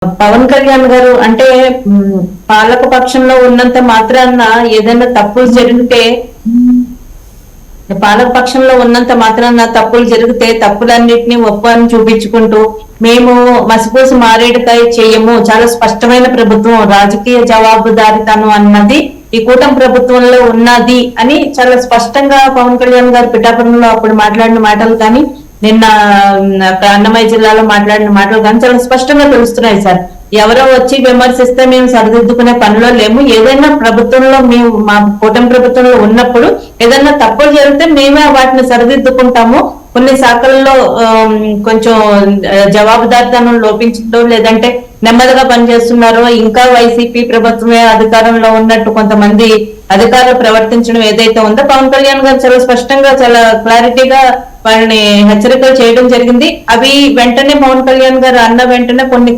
పవన్ కళ్యాణ్ గారు అంటే పాలక పక్షంలో ఉన్నంత మాత్రాన ఏదైనా తప్పులు జరిగితే పాలక పక్షంలో ఉన్నంత మాత్రాన తప్పులు జరిగితే తప్పులన్నిటినీ ఒప్పు అని చూపించుకుంటూ మేము మసిపూసి మారేడుకాయ చేయము, చాలా స్పష్టమైన ప్రభుత్వం, రాజకీయ జవాబుదారితనం అన్నది ఈ కూటమి ప్రభుత్వంలో ఉన్నది అని చాలా స్పష్టంగా పవన్ కళ్యాణ్ గారు పిఠాపురంలో అప్పుడు మాట్లాడిన మాటలు కానీ నిన్న అన్నమయ్య జిల్లాలో మాట్లాడిన మాటలు కానీ చాలా స్పష్టంగా తెలుస్తున్నాయి సార్. ఎవరో వచ్చి విమర్శిస్తే మేము సరిదిద్దుకునే పనిలో లేము. ఏదైనా ప్రభుత్వంలో మేము మా కూటమి ప్రభుత్వంలో ఉన్నప్పుడు ఏదైనా తప్పులు జరిగితే మేమే వాటిని సరిదిద్దుకుంటాము. కొన్ని శాఖల్లో కొంచెం జవాబుదారితనం లోపించడం, లేదంటే నెమ్మదిగా పనిచేస్తున్నారో, ఇంకా వైసీపీ ప్రభుత్వమే అధికారంలో ఉన్నట్టు కొంతమంది అధికారులు ప్రవర్తించడం ఏదైతే ఉందో పవన్ కళ్యాణ్ గారు చాలా స్పష్టంగా చాలా క్లారిటీగా వాళ్ళని హెచ్చరికలు చేయడం జరిగింది. అవి వెంటనే పవన్ కళ్యాణ్ గారు అన్న వెంటనే కొన్ని